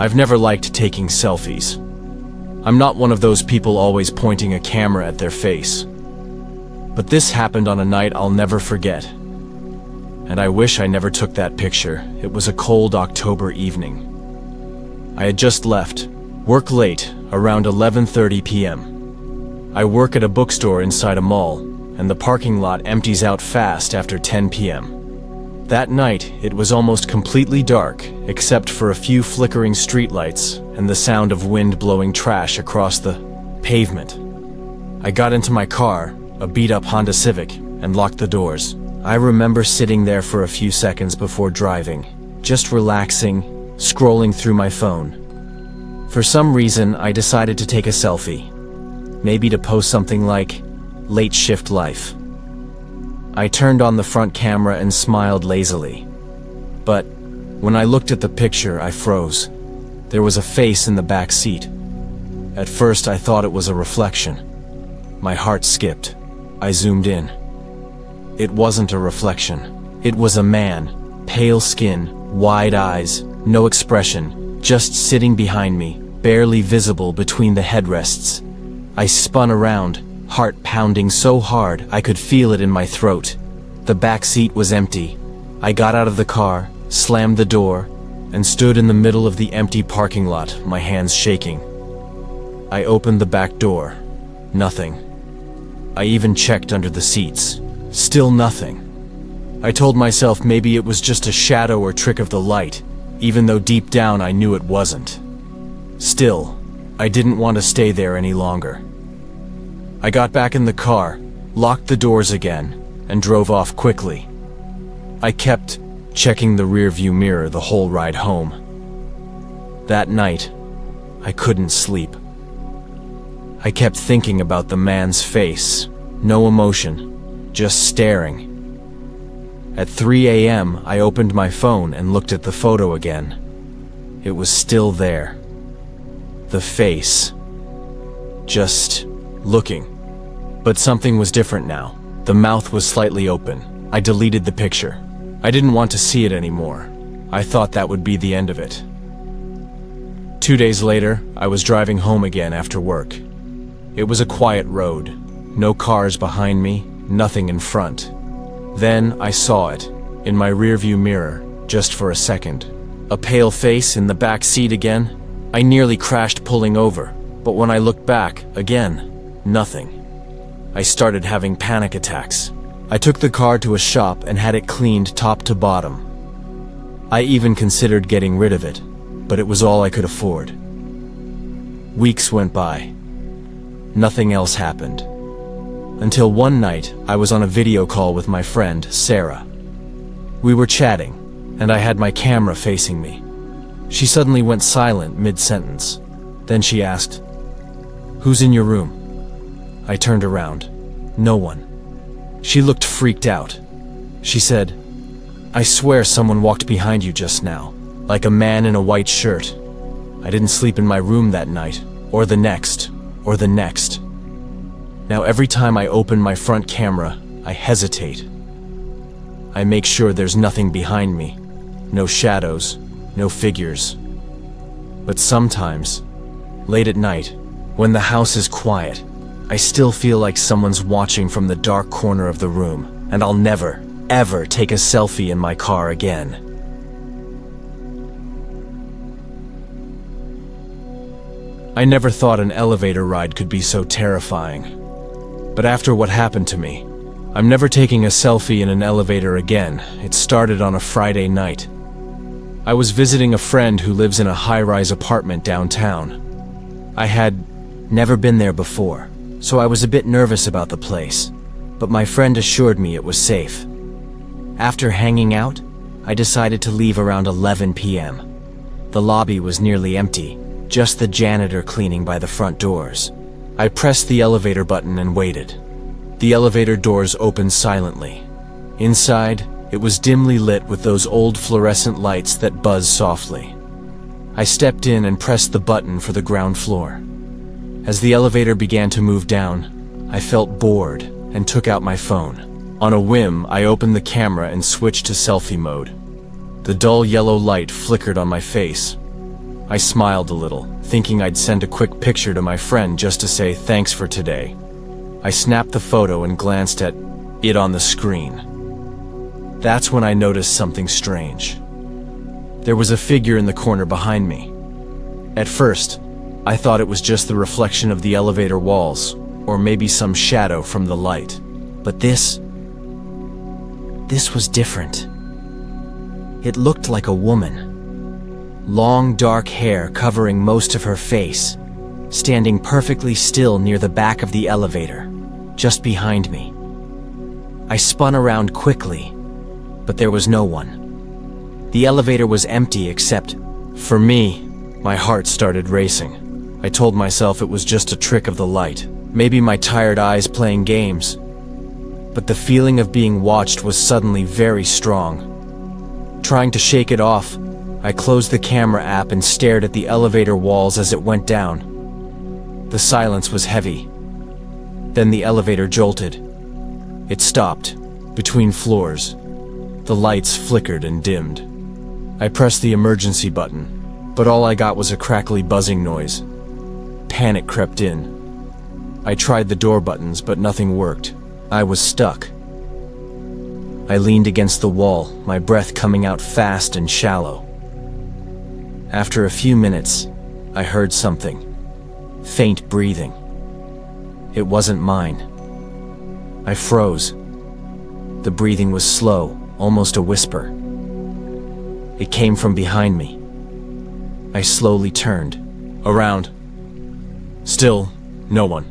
I've never liked taking selfies. I'm not one of those people always pointing a camera at their face. But this happened on a night I'll never forget. And I wish I never took that picture. It was a cold October evening. I had just left, work late, around 11:30 p.m. I work at a bookstore inside a mall, and the parking lot empties out fast after 10 p.m. That night, it was almost completely dark, except for a few flickering streetlights and the sound of wind blowing trash across the pavement. I got into my car, a beat-up Honda Civic, and locked the doors. I remember sitting there for a few seconds before driving, just relaxing, scrolling through my phone. For some reason, I decided to take a selfie. Maybe to post something like, "Late shift life." I turned on the front camera and smiled lazily. But when I looked at the picture, I froze. There was a face in the back seat. At first, I thought it was a reflection. My heart skipped. I zoomed in. It wasn't a reflection. It was a man, pale skin, wide eyes, no expression, just sitting behind me, barely visible between the headrests. I spun around, heart pounding so hard I could feel it in my throat. The back seat was empty. I got out of the car, slammed the door, and stood in the middle of the empty parking lot, my hands shaking. I opened the back door. Nothing. I even checked under the seats. Still nothing. I told myself maybe it was just a shadow or trick of the light, even though deep down I knew it wasn't. Still, I didn't want to stay there any longer. I got back in the car, locked the doors again, and drove off quickly. I kept checking the rearview mirror the whole ride home. That night, I couldn't sleep. I kept thinking about the man's face, no emotion, just staring. At 3 a.m., I opened my phone and looked at the photo again. It was still there. The face. Just looking. But something was different now. The mouth was slightly open. I deleted the picture. I didn't want to see it anymore. I thought that would be the end of it. 2 days later, I was driving home again after work. It was a quiet road. No cars behind me, nothing in front. Then I saw it, in my rearview mirror, just for a second. A pale face in the back seat again. I nearly crashed pulling over, but when I looked back, again, nothing. I started having panic attacks. I took the car to a shop and had it cleaned top to bottom. I even considered getting rid of it, but it was all I could afford. Weeks went by. Nothing else happened. Until one night, I was on a video call with my friend, Sarah. We were chatting, and I had my camera facing me. She suddenly went silent mid-sentence. Then she asked, "Who's in your room?" I turned around. No one. She looked freaked out. She said, "I swear someone walked behind you just now, like a man in a white shirt. I didn't sleep in my room that night, or the next, or the next." Now every time I open my front camera, I hesitate. I make sure there's nothing behind me. No shadows, no figures. But sometimes, late at night, when the house is quiet, I still feel like someone's watching from the dark corner of the room, and I'll never, ever take a selfie in my car again. I never thought an elevator ride could be so terrifying. But after what happened to me, I'm never taking a selfie in an elevator again. It started on a Friday night. I was visiting a friend who lives in a high-rise apartment downtown. I had never been there before, so I was a bit nervous about the place, but my friend assured me it was safe. After hanging out, I decided to leave around 11 p.m. The lobby was nearly empty, just the janitor cleaning by the front doors. I pressed the elevator button and waited. The elevator doors opened silently. Inside, it was dimly lit with those old fluorescent lights that buzz softly. I stepped in and pressed the button for the ground floor. As the elevator began to move down, I felt bored and took out my phone. On a whim, I opened the camera and switched to selfie mode. The dull yellow light flickered on my face. I smiled a little, thinking I'd send a quick picture to my friend just to say thanks for today. I snapped the photo and glanced at it on the screen. That's when I noticed something strange. There was a figure in the corner behind me. At first, I thought it was just the reflection of the elevator walls, or maybe some shadow from the light. But this was different. It looked like a woman. Long dark hair covering most of her face, standing perfectly still near the back of the elevator, just behind me. I spun around quickly, but there was no one. The elevator was empty except for me. My heart started racing. I told myself it was just a trick of the light, maybe my tired eyes playing games. But the feeling of being watched was suddenly very strong. Trying to shake it off, I closed the camera app and stared at the elevator walls as it went down. The silence was heavy. Then the elevator jolted. It stopped, between floors. The lights flickered and dimmed. I pressed the emergency button, but all I got was a crackly buzzing noise. Panic crept in. I tried the door buttons, but nothing worked. I was stuck. I leaned against the wall, my breath coming out fast and shallow. After a few minutes, I heard something. Faint breathing. It wasn't mine. I froze. The breathing was slow, almost a whisper. It came from behind me. I slowly turned. Around. Still, no one.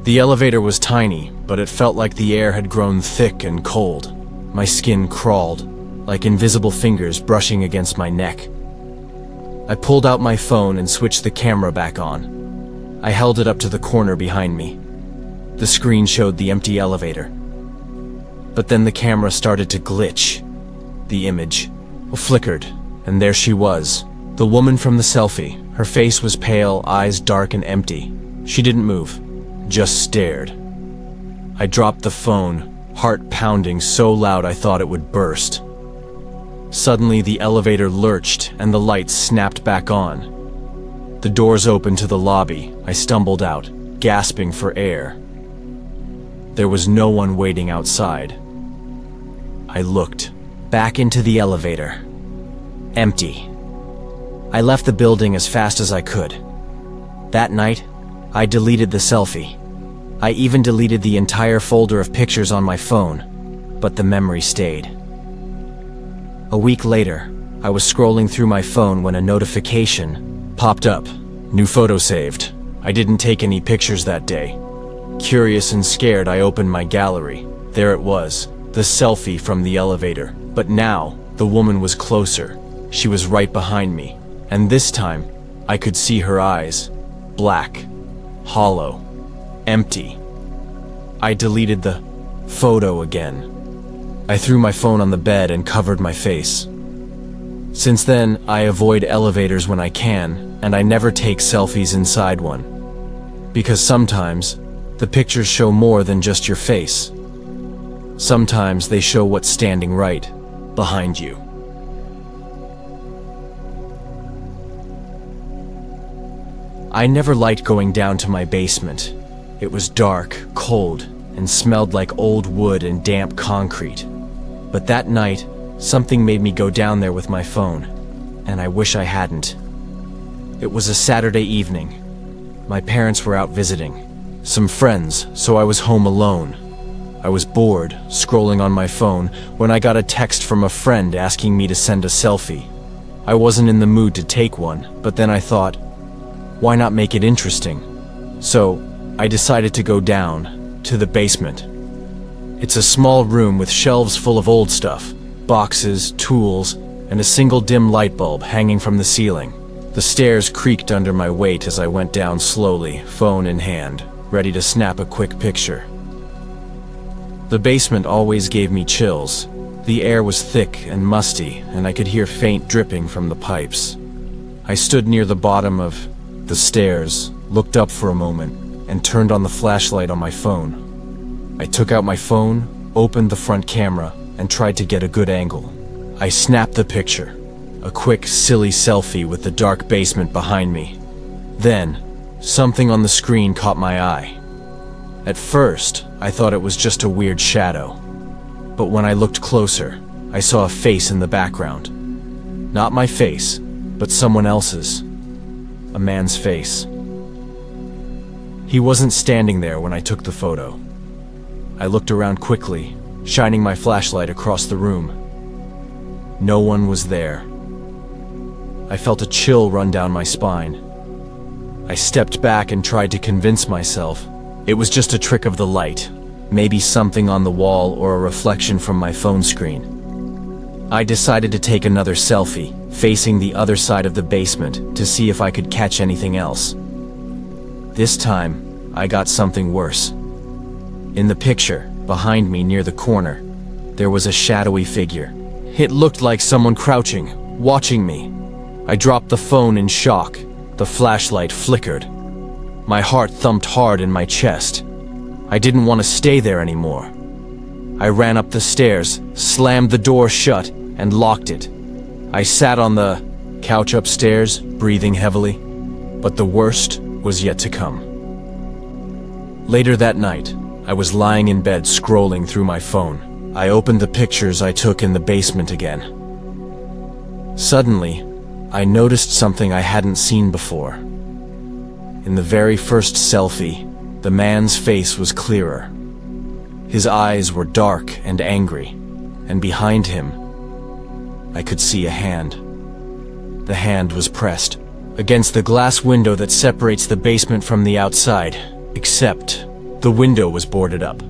The elevator was tiny, but it felt like the air had grown thick and cold. My skin crawled, like invisible fingers brushing against my neck. I pulled out my phone and switched the camera back on. I held it up to the corner behind me. The screen showed the empty elevator. But then the camera started to glitch. The image flickered, and there she was, the woman from the selfie. Her face was pale, eyes dark and empty. She didn't move, just stared. I dropped the phone, heart pounding so loud I thought it would burst. Suddenly the elevator lurched and the lights snapped back on. The doors opened to the lobby. I stumbled out, gasping for air. There was no one waiting outside. I looked back into the elevator. Empty. I left the building as fast as I could. That night, I deleted the selfie. I even deleted the entire folder of pictures on my phone, but the memory stayed. A week later, I was scrolling through my phone when a notification popped up. New photo saved. I didn't take any pictures that day. Curious and scared, I opened my gallery. There it was, the selfie from the elevator. But now, the woman was closer. She was right behind me. And this time, I could see her eyes. Black. Hollow. Empty. I deleted the photo again. I threw my phone on the bed and covered my face. Since then, I avoid elevators when I can, and I never take selfies inside one. Because sometimes, the pictures show more than just your face. Sometimes they show what's standing right behind you. I never liked going down to my basement. It was dark, cold, and smelled like old wood and damp concrete. But that night, something made me go down there with my phone, and I wish I hadn't. It was a Saturday evening. My parents were out visiting some friends, so I was home alone. I was bored, scrolling on my phone, when I got a text from a friend asking me to send a selfie. I wasn't in the mood to take one, but then I thought, why not make it interesting? So, I decided to go down to the basement. It's a small room with shelves full of old stuff, boxes, tools, and a single dim light bulb hanging from the ceiling. The stairs creaked under my weight as I went down slowly, phone in hand, ready to snap a quick picture. The basement always gave me chills. The air was thick and musty, and I could hear faint dripping from the pipes. I stood near the bottom of the stairs, looked up for a moment, and turned on the flashlight on my phone. I took out my phone, opened the front camera, and tried to get a good angle. I snapped the picture. a quick, silly selfie with the dark basement behind me. Then, something on the screen caught my eye. At first, I thought it was just a weird shadow. But when I looked closer, I saw a face in the background. Not my face, but someone else's. A man's face. He wasn't standing there when I took the photo. I looked around quickly, shining my flashlight across the room. No one was there. I felt a chill run down my spine. I stepped back and tried to convince myself it was just a trick of the light, maybe something on the wall or a reflection from my phone screen. I decided to take another selfie, facing the other side of the basement to see if I could catch anything else. This time, I got something worse. In the picture, behind me near the corner, there was a shadowy figure. It looked like someone crouching, watching me. I dropped the phone in shock. The flashlight flickered. My heart thumped hard in my chest. I didn't want to stay there anymore. I ran up the stairs, slammed the door shut, and locked it. I sat on the couch upstairs, breathing heavily. But the worst was yet to come. Later that night, I was lying in bed scrolling through my phone. I opened the pictures I took in the basement again. Suddenly, I noticed something I hadn't seen before. In the very first selfie, the man's face was clearer. His eyes were dark and angry, and behind him, I could see a hand. The hand was pressed against the glass window that separates the basement from the outside, except the window was boarded up.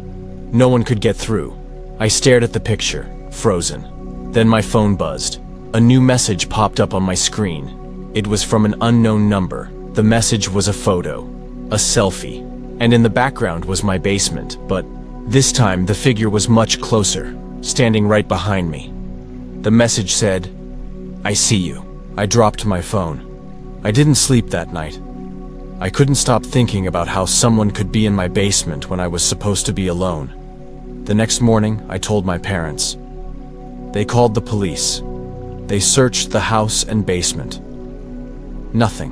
No one could get through. I stared at the picture, frozen. Then my phone buzzed. A new message popped up on my screen. It was from an unknown number. The message was a photo, a selfie, and in the background was my basement, but this time the figure was much closer, standing right behind me. The message said, "I see you." I dropped my phone. I didn't sleep that night. I couldn't stop thinking about how someone could be in my basement when I was supposed to be alone. The next morning, I told my parents. They called the police. They searched the house and basement. Nothing.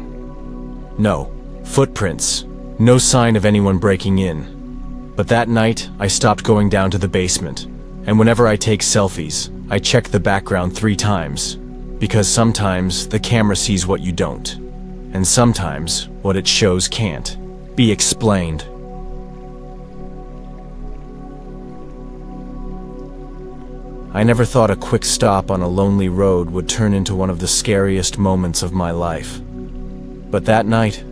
No footprints. No sign of anyone breaking in. But that night, I stopped going down to the basement. And whenever I take selfies, I check the background 3 times. Because sometimes the camera sees what you don't. And sometimes what it shows can't be explained. I never thought a quick stop on a lonely road would turn into one of the scariest moments of my life. But that night,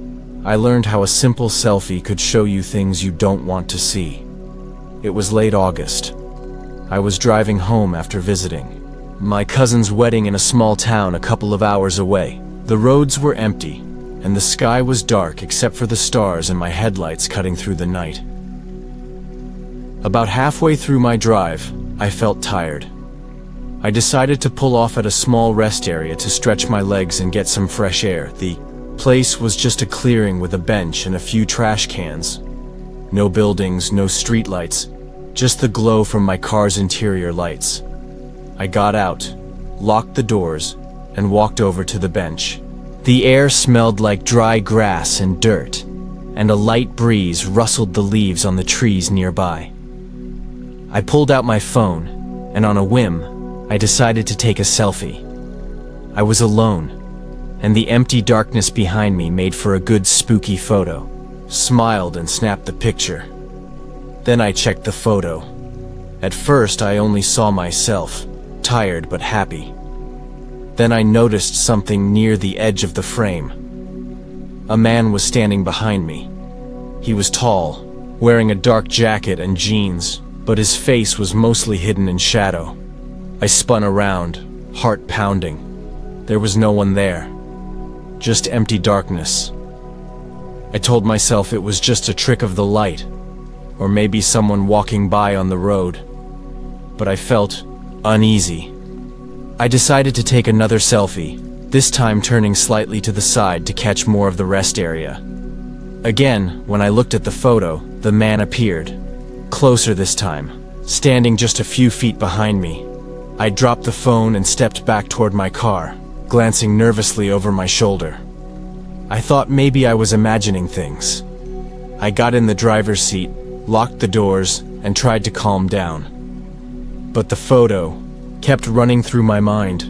I learned how a simple selfie could show you things you don't want to see. It was late August. I was driving home after visiting my cousin's wedding in a small town a couple of hours away. The roads were empty, and the sky was dark except for the stars and my headlights cutting through the night. About halfway through my drive, I felt tired. I decided to pull off at a small rest area to stretch my legs and get some fresh air. The place was just a clearing with a bench and a few trash cans. No buildings, no streetlights, just the glow from my car's interior lights. I got out, locked the doors, and walked over to the bench. The air smelled like dry grass and dirt, and a light breeze rustled the leaves on the trees nearby. I pulled out my phone, and on a whim, I decided to take a selfie. I was alone, and the empty darkness behind me made for a good spooky photo. Smiled and snapped the picture. Then I checked the photo. At first, I only saw myself, tired but happy. Then I noticed something near the edge of the frame. A man was standing behind me. He was tall, wearing a dark jacket and jeans, but his face was mostly hidden in shadow. I spun around, heart pounding. There was no one there. Just empty darkness. I told myself it was just a trick of the light, or maybe someone walking by on the road. But I felt uneasy. I decided to take another selfie, this time turning slightly to the side to catch more of the rest area. Again, when I looked at the photo, the man appeared. Closer this time, standing just a few feet behind me. I dropped the phone and stepped back toward my car, glancing nervously over my shoulder. I thought maybe I was imagining things. I got in the driver's seat, locked the doors, and tried to calm down. But the photo kept running through my mind.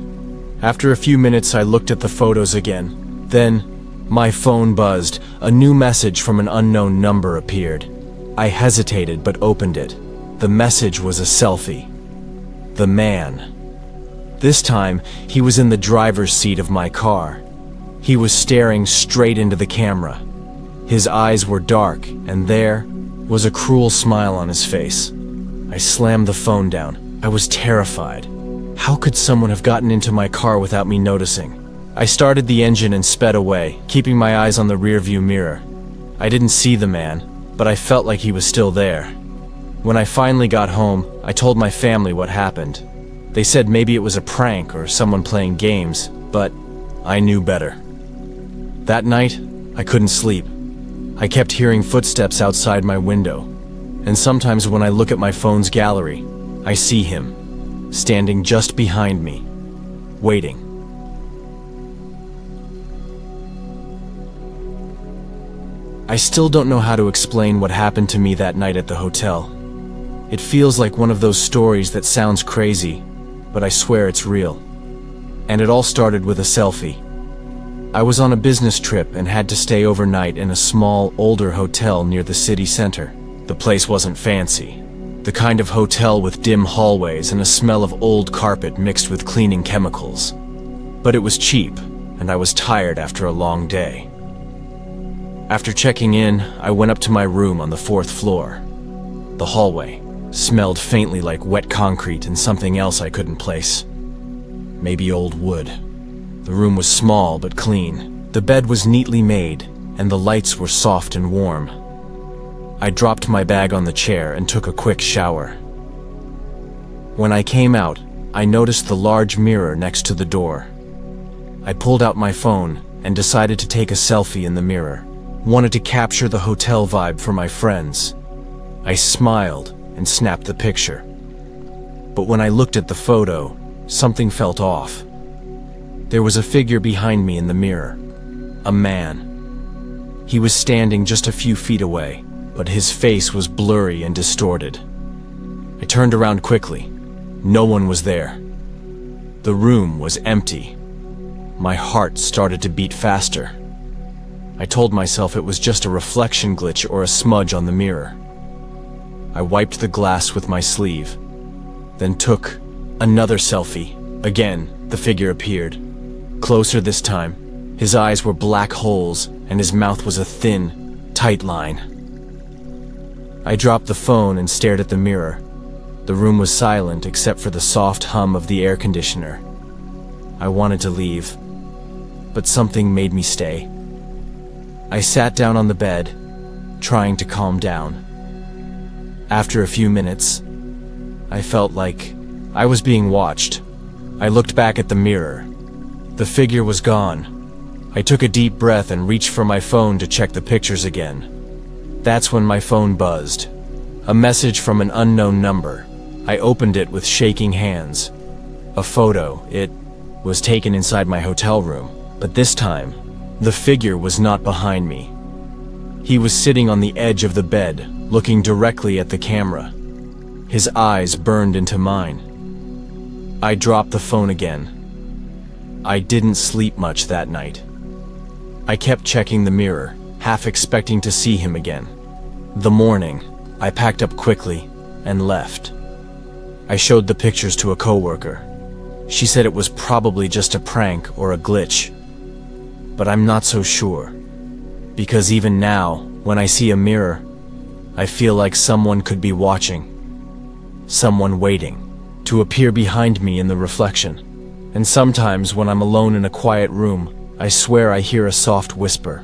After a few minutes, I looked at the photos again. Then, my phone buzzed. A new message from an unknown number appeared. I hesitated but opened it. The message was a selfie. The man. This time, he was in the driver's seat of my car. He was staring straight into the camera. His eyes were dark, and there was a cruel smile on his face. I slammed the phone down. I was terrified. How could someone have gotten into my car without me noticing? I started the engine and sped away, keeping my eyes on the rearview mirror. I didn't see the man, but I felt like he was still there. When I finally got home, I told my family what happened. They said maybe it was a prank or someone playing games, but I knew better. That night, I couldn't sleep. I kept hearing footsteps outside my window, and sometimes when I look at my phone's gallery, I see him, standing just behind me, waiting. I still don't know how to explain what happened to me that night at the hotel. It feels like one of those stories that sounds crazy, but I swear it's real. And it all started with a selfie. I was on a business trip and had to stay overnight in a small, older hotel near the city center. The place wasn't fancy. The kind of hotel with dim hallways and a smell of old carpet mixed with cleaning chemicals. But it was cheap, and I was tired after a long day. After checking in, I went up to my room on the 4th floor. The hallway smelled faintly like wet concrete and something else I couldn't place. Maybe old wood. The room was small but clean. The bed was neatly made, and the lights were soft and warm. I dropped my bag on the chair and took a quick shower. When I came out, I noticed the large mirror next to the door. I pulled out my phone and decided to take a selfie in the mirror. Wanted to capture the hotel vibe for my friends. I smiled and snapped the picture. But when I looked at the photo, something felt off. There was a figure behind me in the mirror. A man. He was standing just a few feet away, but his face was blurry and distorted. I turned around quickly. No one was there. The room was empty. My heart started to beat faster. I told myself it was just a reflection glitch or a smudge on the mirror. I wiped the glass with my sleeve, then took another selfie. Again, the figure appeared. Closer this time. His eyes were black holes, and his mouth was a thin, tight line. I dropped the phone and stared at the mirror. The room was silent except for the soft hum of the air conditioner. I wanted to leave, but something made me stay. I sat down on the bed, trying to calm down. After a few minutes, I felt like I was being watched. I looked back at the mirror. The figure was gone. I took a deep breath and reached for my phone to check the pictures again. That's when my phone buzzed. A message from an unknown number. I opened it with shaking hands. A photo. It was taken inside my hotel room, but this time, the figure was not behind me. He was sitting on the edge of the bed, looking directly at the camera. His eyes burned into mine. I dropped the phone again. I didn't sleep much that night. I kept checking the mirror, half expecting to see him again. The morning, I packed up quickly and left. I showed the pictures to a coworker. She said it was probably just a prank or a glitch. But I'm not so sure. Because even now, when I see a mirror, I feel like someone could be watching. Someone waiting to appear behind me in the reflection. And sometimes when I'm alone in a quiet room, I swear I hear a soft whisper.